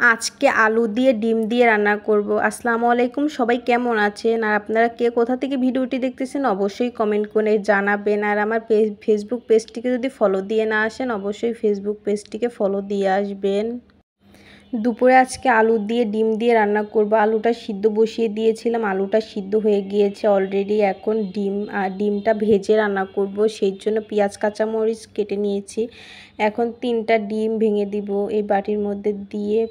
আজকে আলু দিয়ে ডিম দিয়ে রান্না করব। আসসালামু আলাইকুম, সবাই কেমন আছেন? আর আপনারা কে কোথা থেকে ভিডিওটি দেখতেছেন অবশ্যই কমেন্ট করে জানাবেন। আর আমার ফেসবুক পেজটিকে যদি ফলো দিয়ে না আসেন অবশ্যই ফেসবুক পেজটিকে ফলো দিয়ে আসবেন। দুপুরে আজকে আলু দিয়ে ডিম দিয়ে রান্না করব। আলুটা সিদ্ধ বসিয়ে দিয়েছিলাম, আলুটা সিদ্ধ হয়ে গিয়েছে অলরেডি। এখন ডিমটা ভেজে রান্না করব, সেই জন্য পেঁয়াজ কাঁচামরিচ কেটে নিয়েছি। এখন 3টা ডিম ভেঙে দিব এই বাটির মধ্যে দিয়ে,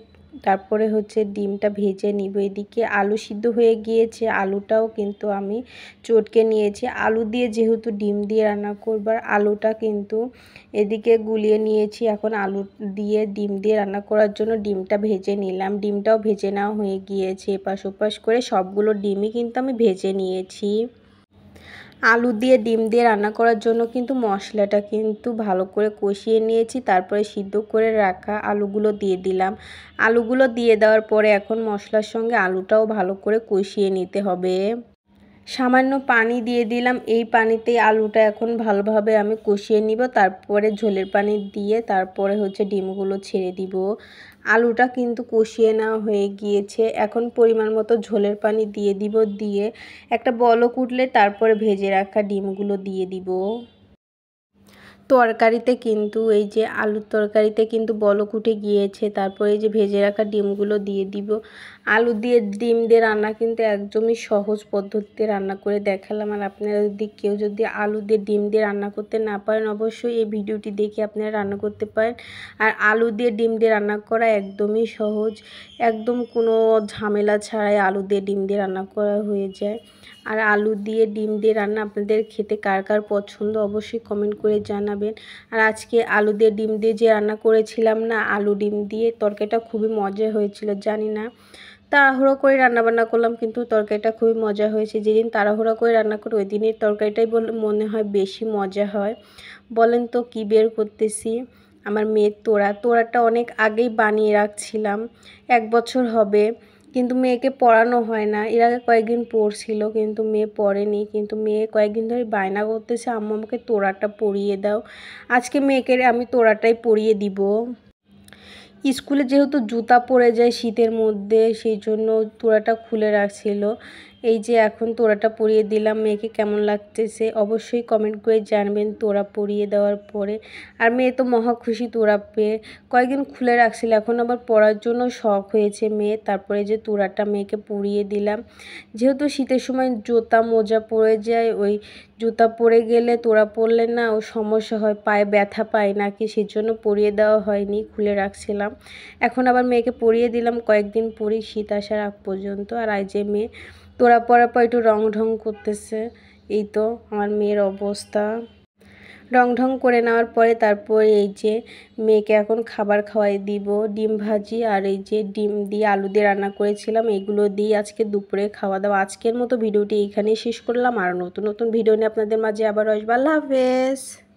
তারপরে ডিমটা ভেজে নিব। এদিকে আলু সিদ্ধ হয়ে গিয়েছে, আলুটাও কিন্তু আমি চটকে নিয়েছি। আলু দিয়ে যেহেতু ডিম দিয়ে রান্না করবার, আলুটা কিন্তু এদিকে গুলিয়ে নিয়েছি। এখন আলু দিয়ে ডিম দিয়ে রান্না করার জন্য ডিমটা ভেজে নিলাম। ডিমটাও ভেজে নেওয়া হয়ে গিয়েছে, এপাশ ওপাশ করে সবগুলো ডিমই কিন্তু আমি ভেজে নিয়েছি। আলু দিয়ে ডিম দিয়ে রান্না করার জন্য কিন্তু মশলাটা কিন্তু ভালো করে কষিয়ে নিয়েছি, তারপরে সিদ্ধ করে রাখা আলুগুলো দিয়ে দিলাম। আলুগুলো দিয়ে দেওয়ার পরে এখন মশলার সঙ্গে আলুটাও ভালো করে কষিয়ে নিতে হবে। সামান্য পানি দিয়ে দিলাম, এই পানিতেই আলুটা এখন ভালোভাবে আমি কষিয়ে নিব। তারপরে ঝোলের পানি দিয়ে তারপরে ডিমগুলো ছেড়ে দিব। আলুটা কিন্তু কষিয়ে নেওয়া হয়ে গিয়েছে, এখন পরিমাণ মতো ঝোলের পানি দিয়ে দিব। দিয়ে একটা বলক উঠলে তারপরে ভেজে রাখা ডিমগুলো দিয়ে দিব। তরকারিতে কিন্তু আলুর তরকারিতে কিন্তু বলক উঠে গিয়েছে, তারপরে ভেজে রাখা ডিমগুলো দিয়ে দিব। আলু দিয়ে ডিম দিয়ে রান্না কিন্তু একদমই সহজ পদ্ধতিতে রান্না করে দেখালাম। আর আপনারা যদি আলু দিয়ে ডিম দিয়ে রান্না করতে না পারেন অবশ্যই এই ভিডিওটি দেখে আপনারা রান্না করতে পারেন। আর আলু দিয়ে ডিম দিয়ে রান্না করা একদমই সহজ, একদম কোনো ঝামেলা ছাড়াই আলু দিয়ে ডিম দিয়ে রান্না করা হয়ে যায়। আর আলু দিয়ে ডিম দিয়ে রান্না আপনাদের খেতে কার কার পছন্দ অবশ্যই কমেন্ট করে জানাবেন। আর আজকে আলু দিয়ে ডিম দিয়ে যে রান্না করেছিলাম না, আলু ডিম দিয়ে তরকারিটা খুবই মজা হয়েছিল। জানি না তাড়াহুড়ো করে রান্নাবান্না করলাম, কিন্তু তরকারিটা খুবই মজা হয়েছে। যেদিন তাড়াহুড়ো করে রান্না করি ওই দিনের তরকারিটাই মনে হয় বেশি মজা হয়। বলেন তো কি বের করতেছি? আমার মেয়ের তোড়াটা অনেক আগেই বানিয়ে রাখছিলাম, 1 বছর হবে, কিন্তু মেয়েকে পড়ানো হয় না। এর আগে কয়েকদিন পড়ছিল কিন্তু মেয়ে পড়েনি, কিন্তু মেয়ে কয়েকদিন ধরে বায়না করতেছে আম্মু আমাকে তোড়াটা পরিয়ে দাও। আজকে মেয়েকে আমি তোড়াটাই পরিয়ে দিব। স্কুলে যেহেতু জুতা পরে যায় শীতের মধ্যে, সেই জন্য তোড়াটা খুলে রাখছিল। এখন তোড়াটা পরিয়ে দিলাম। মেয়েকে কেমন লাগতেছে অবশ্যই কমেন্ট করে জানবেন তোড়া পরিয়ে দেওয়ার পরে। আর মেয়ে তো মহা খুশি তোড়া পেয়ে, কয়েকদিন খুলে রাখছিল, এখন আবার পরার জন্য শখ হয়েছে মেয়ে। তারপরে তোড়াটা মেয়েকে পরিয়ে দিলাম। যেহেতু শীতের সময় জুতা মোজা পরে যায়, ওই জুতা পরে গেলে তোড়া পরলে না ও সমস্যা হয়, পায়ে ব্যথা পায় নাকি, সেই জন্য পরিয়ে দেওয়া হয়নি, খুলে রাখছিলাম। এখন আবার মেয়েকে পরিয়ে দিলাম, কয়েকদিন পরি শীত আসার আগ পর্যন্ত। আর মেয়ে তোড়া পরার পর একটু রং ঢং করতেছে। এই তো আমার মেয়ের অবস্থা। রং ঢং করে নেওয়ার পরে তারপর মেয়েকে এখন খাবার খাওয়াই দিব। ডিম ভাজি আর ডিম দিয়ে আলু দিয়ে রান্না করেছিলাম, এগুলো দিয়ে আজকে দুপুরে খাওয়া দাওয়া। আজকের মতো ভিডিওটি এইখানেই শেষ করলাম। আর নতুন নতুন ভিডিও নিয়ে আপনাদের মাঝে আবার আসবো। আল্লাহ হাফেজ।